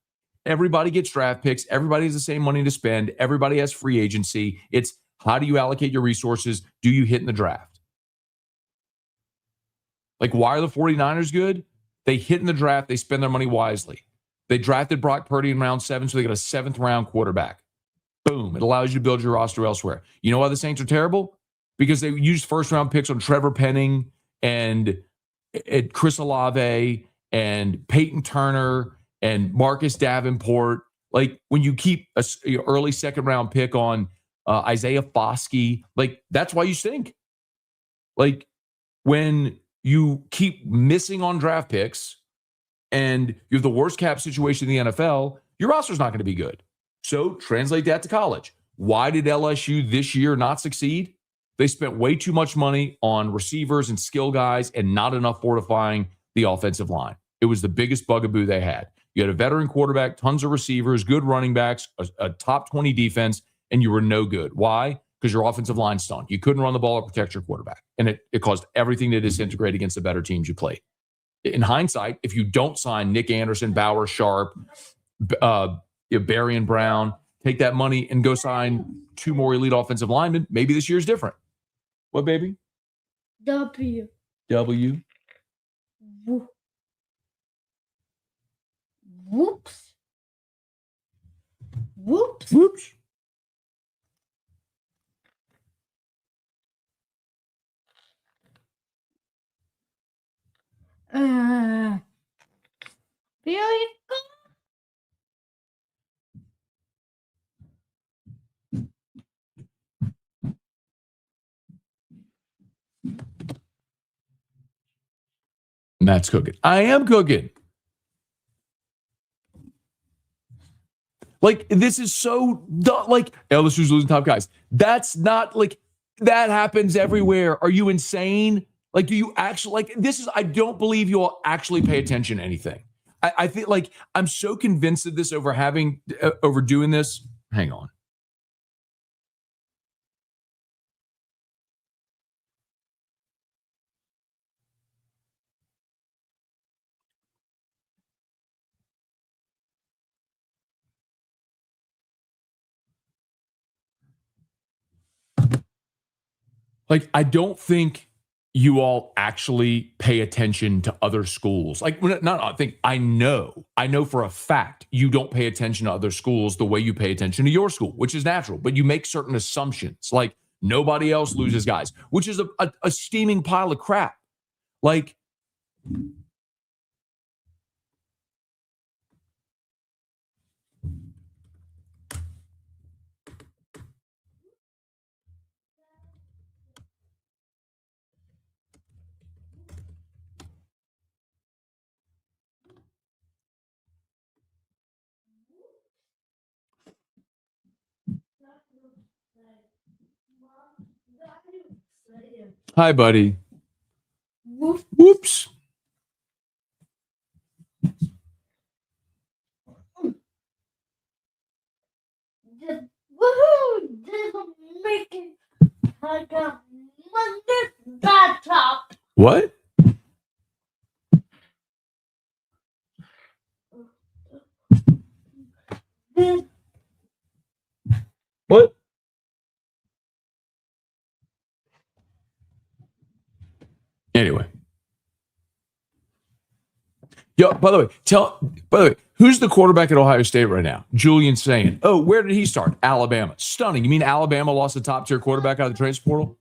Everybody gets draft picks. Everybody has the same money to spend. Everybody has free agency. It's how do you allocate your resources? Do you hit in the draft? Like, why are the 49ers good? They hit in the draft. They spend their money wisely. They drafted Brock Purdy in round 7, so they got a 7th round quarterback. Boom. It allows you to build your roster elsewhere. You know why the Saints are terrible? Because they used first round picks on Trevor Penning and Chris Olave and Peyton Turner and Marcus Davenport. Like, when you keep a early 2nd round pick on Isaiah Foskey, like, that's why you stink. Like, when you keep missing on draft picks and you have the worst cap situation in the NFL, your roster's not going to be good. So translate that to college. Why did LSU this year not succeed? They spent way too much money on receivers and skill guys and not enough fortifying the offensive line. It was the biggest bugaboo they had. You had a veteran quarterback, tons of receivers, good running backs, a top 20 defense, and you were no good. Why? Because your offensive line stunk. You couldn't run the ball or protect your quarterback. And it caused everything to disintegrate against the better teams you played. In hindsight, if you don't sign Nick Anderson, Bauer, Sharp, Barry and Brown, take that money and go sign 2 more elite offensive linemen, maybe this year's different. What, baby? W. W. Wo- Whoops. Whoops. Whoops. Billion. Matt's cooking. I am cooking. Like, this is so dumb. Like, LSU's losing top guys. That's not like, that happens everywhere. Are you insane? Like, do you actually, like, this is, I don't believe you all actually pay attention to anything. I think, like, I'm so convinced of this over doing this. Hang on. Like, I don't think you all actually pay attention to other schools. Like, I know for a fact you don't pay attention to other schools the way you pay attention to your school, which is natural, but you make certain assumptions. Like, nobody else loses guys, which is a steaming pile of crap. Like, hi, buddy. Whoop. Whoops. Just woohoo! Just making like a Monday laptop. What? This What? Anyway. Yo, by the way, who's the quarterback at Ohio State right now? Julian saying, oh, where did he start? Alabama. Stunning. You mean Alabama lost a top tier quarterback out of the transfer portal?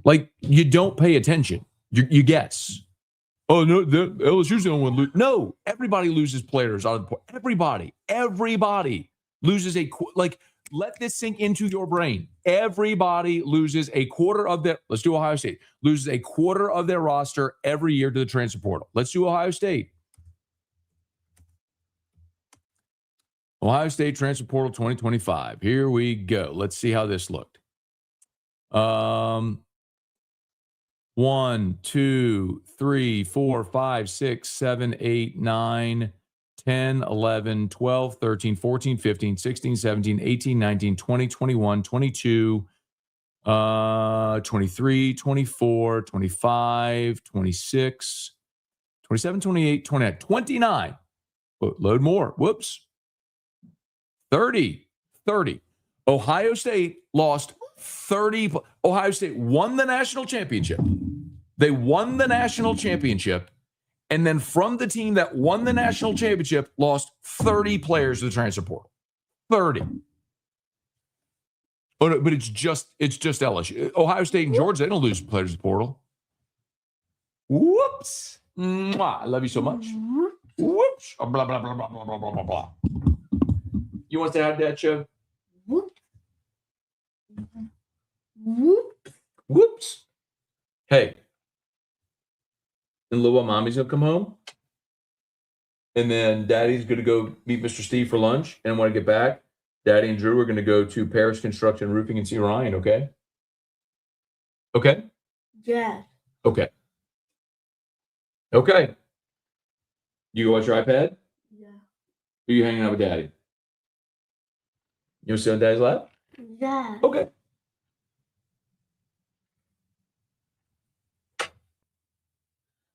Like, you don't pay attention. You guess. Oh, no, the LSU's the only one lose. No, everybody loses players out of the portal. Everybody loses let this sink into your brain. Everybody loses a quarter of their, let's do Ohio State, loses a quarter of their roster every year to the transfer portal. Let's do Ohio State. Ohio State transfer portal 2025. Here we go. Let's see how this looked. 1, 2, 3, 4, 5, 6, 7, 8, 9, 10, 11, 12, 13, 14, 15, 16, 17, 18, 19, 20, 21, 22, 23, 24, 25, 26, 27, 28, 29, 29. Load more. Whoops. 30. Ohio State lost 30. Ohio State won the national championship. They won the national championship. And then from the team that won the national championship, lost 30 players to the transfer portal. 30. Oh, no, but it's just LSU. Ohio State and Georgia, they don't lose players to the portal. Whoops. Mwah. I love you so much. Whoops. Blah, blah, blah, blah, blah, blah, blah, blah. You want to add that, Joe? Whoop. Whoop. Whoops. Hey, and little mommy's gonna come home, and then Daddy's gonna go meet Mr. Steve for lunch. And when I get back, Daddy and Drew are gonna go to Paris Construction Roofing and see Ryan. Okay. Okay. Yeah. Okay. Okay. You go watch your iPad? Yeah. Or are you hanging out with Daddy? You want to sit on Daddy's lap? Yeah. Okay.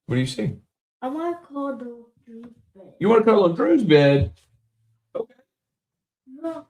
What do you see? I want to call the Drew bed. You want to cuddle on Drew's bed? Okay. No.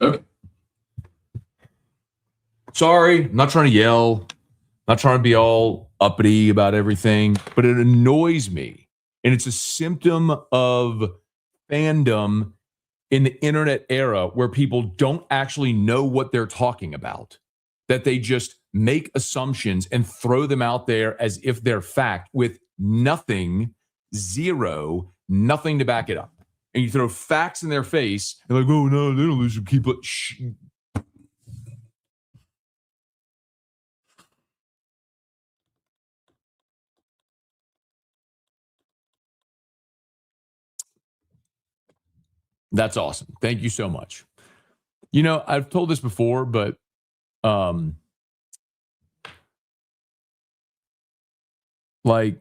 Okay. Sorry, I'm not trying to yell, not trying to be all uppity about everything, but it annoys me. And it's a symptom of fandom in the internet era where people don't actually know what they're talking about, that they just make assumptions and throw them out there as if they're fact with nothing, zero, nothing to back it up. And you throw facts in their face and like, oh no, they don't lose. Keep it. Shh. That's awesome. Thank you so much. You know, I've told this before, but like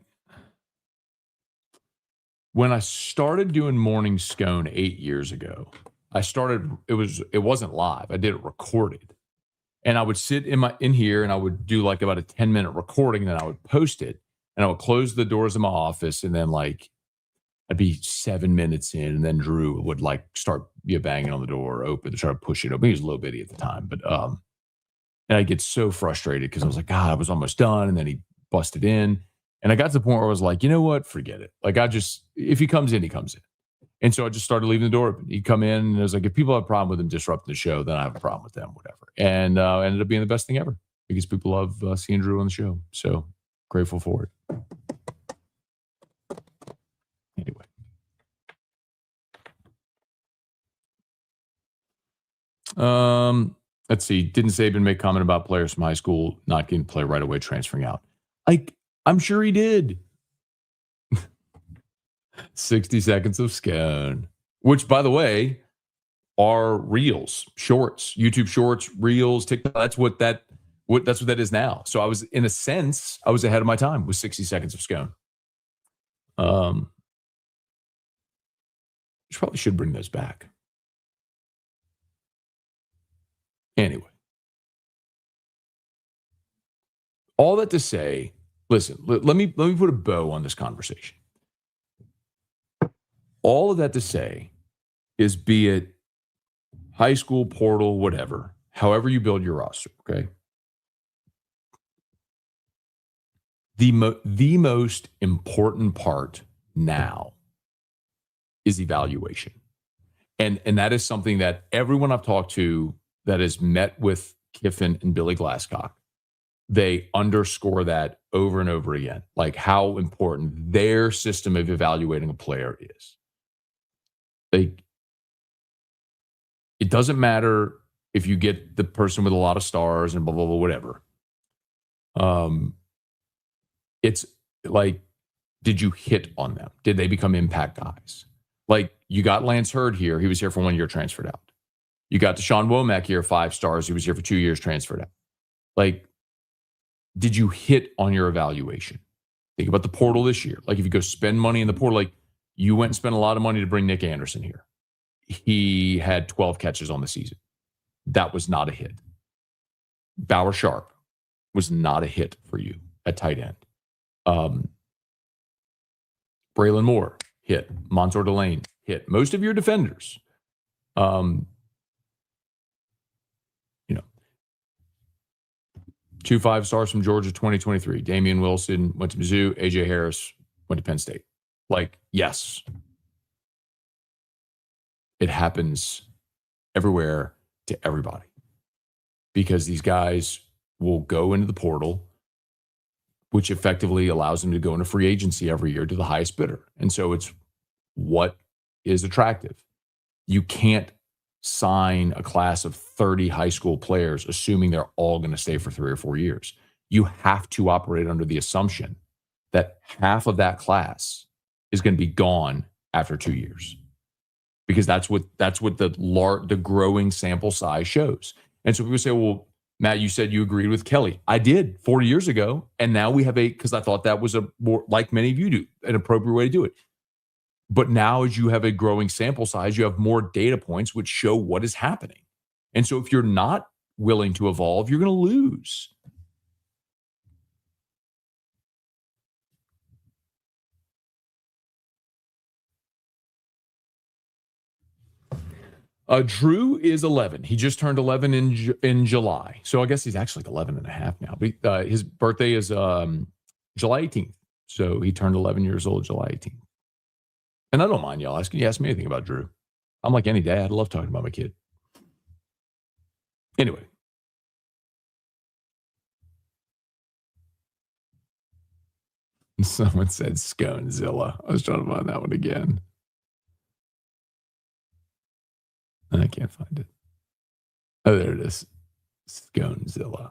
when I started doing morning scone 8 years ago, it wasn't live. I did it recorded. And I would sit in here and I would do like about a 10-minute recording, and then I would post it and I would close the doors of my office, and then like I'd be 7 minutes in, and then Drew would like start banging on the door, open to try to push it open. He was a little bitty at the time, but and I'd get so frustrated because I was like, God, I was almost done, and then he busted in, and I got to the point where I was like, you know what, forget it. Like if he comes in, he comes in, and so I just started leaving the door open. He'd come in, and I was like, if people have a problem with him disrupting the show, then I have a problem with them, whatever. And ended up being the best thing ever because people love seeing Drew on the show. So grateful for it. Anyway. Let's see. Didn't Saban make comment about players from high school not getting to play right away, transferring out? I'm sure he did. 60 seconds of Scone, which, by the way, are reels, shorts, YouTube shorts, reels, TikTok. That's what that is now. So I was, in a sense, I was ahead of my time with 60 seconds of Scone. Probably should bring those back. Anyway, all that to say, listen, let me put a bow on this conversation. All of that to say is, be it high school, portal, whatever, however you build your roster, okay? The most important part now is evaluation. And that is something that everyone I've talked to that has met with Kiffin and Billy Glasscock, they underscore that over and over again, like how important their system of evaluating a player is. Like, it doesn't matter if you get the person with a lot of stars and blah, blah, blah, whatever. It's like, did you hit on them? Did they become impact guys? Like, you got Lance Hurd here. He was here for 1 year, transferred out. You got Deshaun Womack here, 5 stars. He was here for 2 years, transferred out. Like, did you hit on your evaluation? Think about the portal this year. Like, if you go spend money in the portal, like you went and spent a lot of money to bring Nick Anderson here. He had 12 catches on the season. That was not a hit. Bauer Sharp was not a hit for you at tight end. Braylon Moore, hit. Montour Delane, hit. Most of your defenders, 2 5-stars from Georgia 2023. Damian Wilson went to Mizzou. AJ Harris went to Penn State. Like, yes. It happens everywhere to everybody because these guys will go into the portal, which effectively allows them to go into free agency every year to the highest bidder. And so it's what is attractive. You can't sign a class of 30 high school players assuming they're all going to stay for 3 or 4 years. You have to operate under the assumption that half of that class is going to be gone after 2 years, because that's what the growing sample size shows. And so people say, well, Matt, you said you agreed with Kelly. I did 40 years ago. And now we have because I thought that was a more, like many of you do, an appropriate way to do it. But now as you have a growing sample size, you have more data points which show what is happening. And so if you're not willing to evolve, you're going to lose. Drew is 11. He just turned 11 in July. So I guess he's actually 11 and a half now. But his birthday is July 18th. So he turned 11 years old July 18th. And I don't mind y'all asking. You ask me anything about Drew. I'm like any dad. I love talking about my kid. Anyway. Someone said Sconezilla. I was trying to find that one again. I can't find it. Oh, there it is. Sconezilla.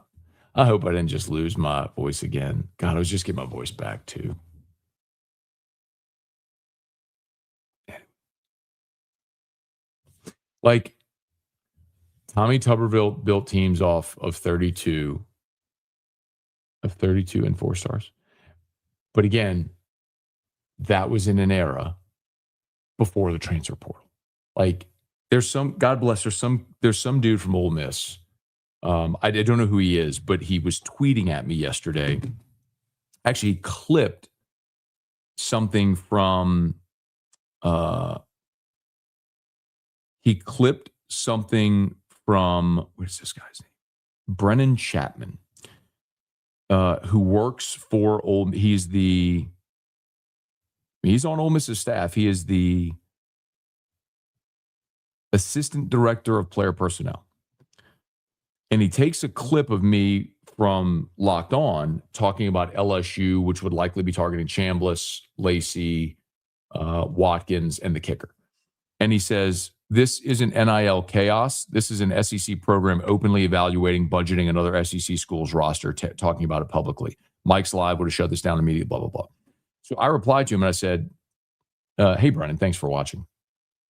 I hope I didn't just lose my voice again. God, I was just getting my voice back too. Like, Tommy Tuberville built teams off of 32 and 4 stars. But again, that was in an era before the transfer portal. Like, there's some, God bless, there's some dude from Ole Miss. I don't know who he is, but he was tweeting at me yesterday. Actually, he clipped something from what is this guy's name? Brennan Chapman, who works for Ole. He's on Ole Miss's staff. He is the assistant director of player personnel. And he takes a clip of me from Locked On talking about LSU, which would likely be targeting Chambliss, Lacey, Watkins, and the kicker. And he says, this isn't NIL chaos. This is an SEC program openly evaluating budgeting another SEC school's roster, talking about it publicly. Mike's Live would have shut this down immediately, blah, blah, blah. So I replied to him and I said, hey, Brennan, thanks for watching.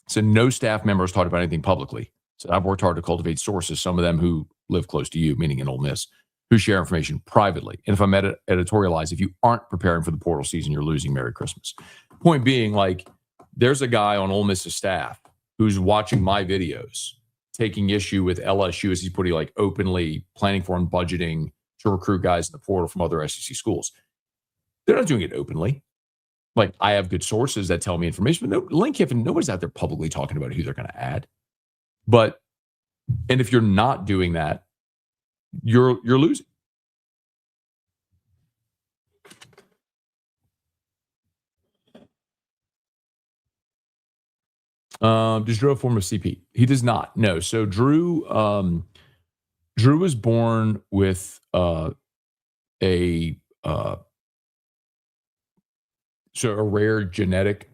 I said, no staff members talked about anything publicly. So I've worked hard to cultivate sources, some of them who live close to you, meaning in Ole Miss, who share information privately. And if I'm editorialize, if you aren't preparing for the portal season, you're losing. Merry Christmas. Point being, like, there's a guy on Ole Miss's staff who's watching my videos, taking issue with LSU, as he's putting, like, openly planning for and budgeting to recruit guys in the portal from other SEC schools. They're not doing it openly. Like, I have good sources that tell me information, but Lane Kiffin, nobody's out there publicly talking about who they're going to add. But, and if you're not doing that, you're losing. Does Drew have a form of CP? He does not. No. So Drew was born with a rare genetic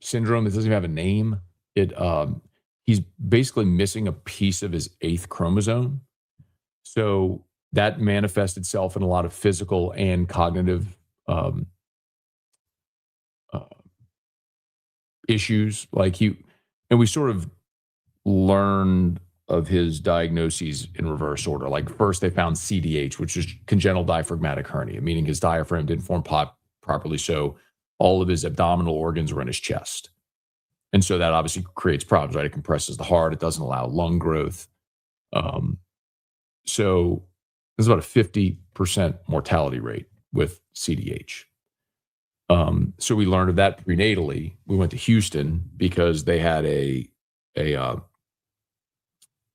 syndrome that doesn't even have a name. He's basically missing a piece of his 8th chromosome. So that manifests itself in a lot of physical and cognitive issues. And we sort of learned of his diagnoses in reverse order. Like, first they found CDH, which is congenital diaphragmatic hernia, meaning his diaphragm didn't form properly. So all of his abdominal organs were in his chest. And so that obviously creates problems, right? It compresses the heart. It doesn't allow lung growth. So there's about a 50% mortality rate with CDH. So we learned of that prenatally. We went to Houston because they had a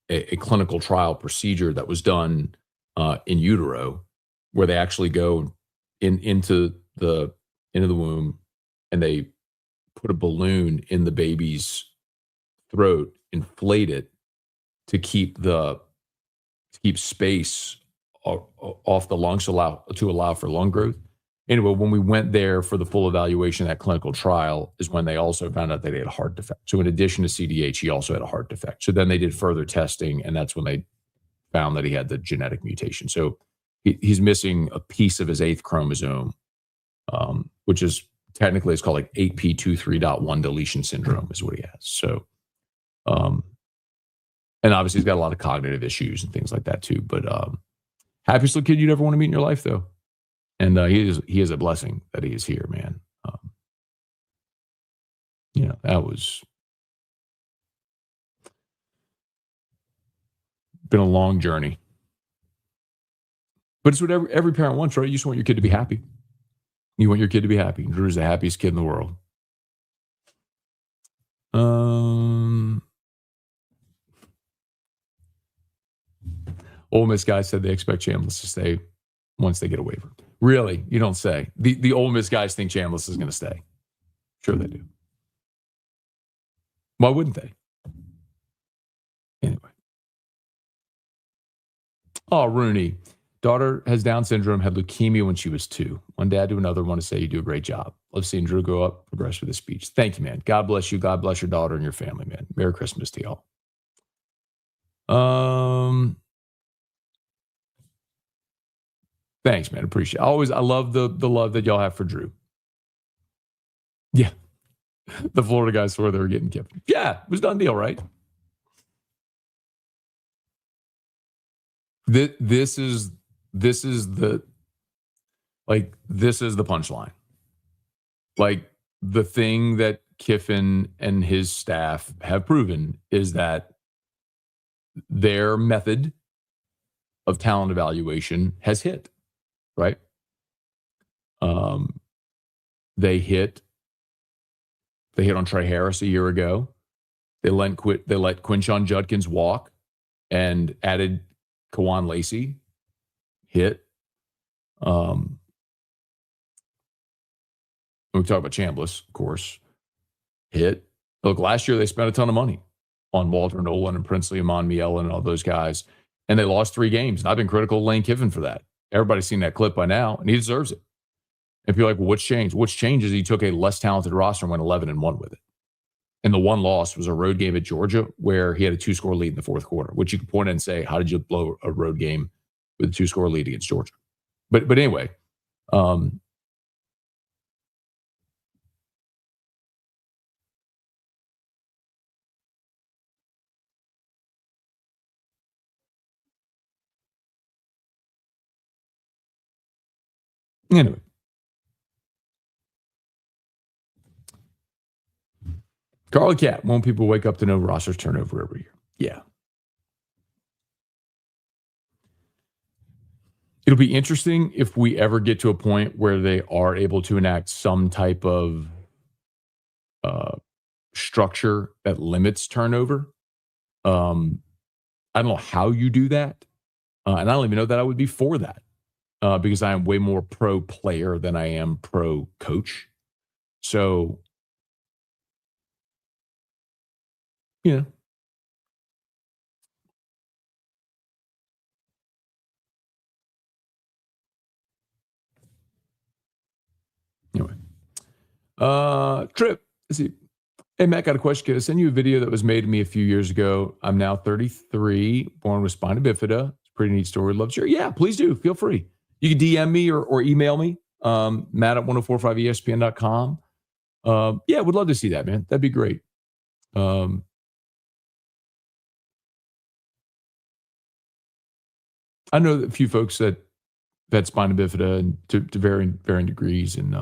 a clinical trial procedure that was done in utero, where they actually go into the womb and they put a balloon in the baby's throat, inflate it to keep space off the lungs to allow for lung growth. Anyway, when we went there for the full evaluation of that clinical trial is when they also found out that he had a heart defect. So in addition to CDH, he also had a heart defect. So then they did further testing, and that's when they found that he had the genetic mutation. So he's missing a piece of his 8th chromosome, which is technically it's called like 8p23.1 deletion syndrome is what he has. So, and obviously he's got a lot of cognitive issues and things like that too. But happiest little kid you'd ever want to meet in your life, though. And he is a blessing that he is here, man. That was been a long journey. But it's what every parent wants, right? You just want your kid to be happy. You want your kid to be happy. Drew's the happiest kid in the world. Ole Miss guys said they expect Chambliss to stay once they get a waiver. Really? You don't say. The Ole Miss guys think Chambliss is going to stay. Sure they do. Why wouldn't they? Anyway. Oh, Rooney. Daughter has Down syndrome, had leukemia when she was 2. One dad to another want to say you do a great job. Love seeing Drew grow up, progress with his speech. Thank you, man. God bless you. God bless your daughter and your family, man. Merry Christmas to y'all. Thanks, man. Appreciate it. I love the love that y'all have for Drew. Yeah. The Florida guys swore they were getting Kiffin. Yeah, it was a done deal, right? This is the punchline. Like, the thing that Kiffin and his staff have proven is that their method of talent evaluation has hit, right? They hit on Trey Harris a year ago. They let Quinshon Judkins walk and added Kawan Lacey. Hit. When we talk about Chambliss, of course, hit. Look, last year they spent a ton of money on Walter Nolan and Princely Amon Miela and all those guys, and they lost 3 games. And I've been critical of Lane Kiffin for that. Everybody's seen that clip by now, and he deserves it. If you're like, well, what's changed? What's changed is he took a less talented roster and went 11-1 with it. And the one loss was a road game at Georgia where he had a 2-score lead in the 4th quarter, which you could point at and say, how did you blow a road game with a 2-score lead against Georgia? But anyway, anyway. Carly Cat, won't people wake up to no rosters turnover every year? Yeah. It'll be interesting if we ever get to a point where they are able to enact some type of structure that limits turnover. I don't know how you do that. And I don't even know that I would be for that because I am way more pro player than I am pro coach. So, yeah. Anyway. Trip. Let's see. Hey, Matt, got a question. Can I send you a video that was made to me a few years ago? I'm now 33, born with spina bifida. It's a pretty neat story. Love to share. Yeah, please do. Feel free. You can DM me or email me, Matt at 1045ESPN.com. Yeah, would love to see that, man. That'd be great. I know a few folks that had spina bifida and to varying degrees. And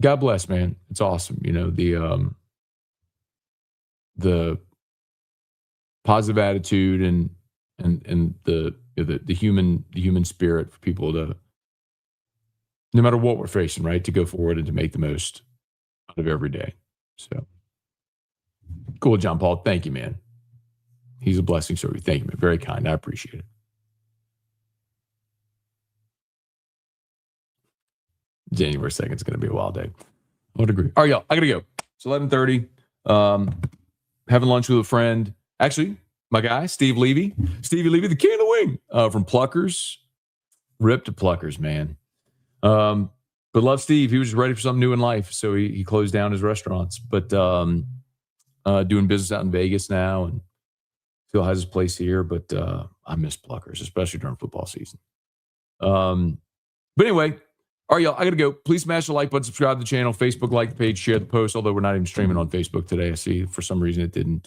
God bless, man. It's awesome. You know, the positive attitude and the human spirit for people to, no matter what we're facing, right, to go forward and to make the most out of every day. So cool, John Paul. Thank you, man. He's a blessing. So thank you, man. Very kind. I appreciate it. January 2nd is going to be a wild day. I would agree. All right, y'all. I got to go. It's 11:30. Having lunch with a friend. Actually, my guy, Stevie Levy, the king of the wing from Pluckers. Ripped to Pluckers, man. But love Steve. He was just ready for something new in life. So he closed down his restaurants. But doing business out in Vegas now and still has his place here. But I miss Pluckers, especially during football season. But anyway, all right, y'all, I got to go. Please smash the like button, subscribe to the channel, Facebook like the page, share the post, although we're not even streaming on Facebook today. I see for some reason it didn't,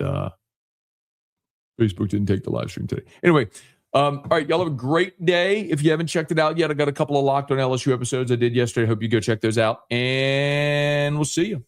Facebook didn't take the live stream today. Anyway, all right, y'all have a great day. If you haven't checked it out yet, I got a couple of Locked on LSU episodes I did yesterday. I hope you go check those out, and we'll see you.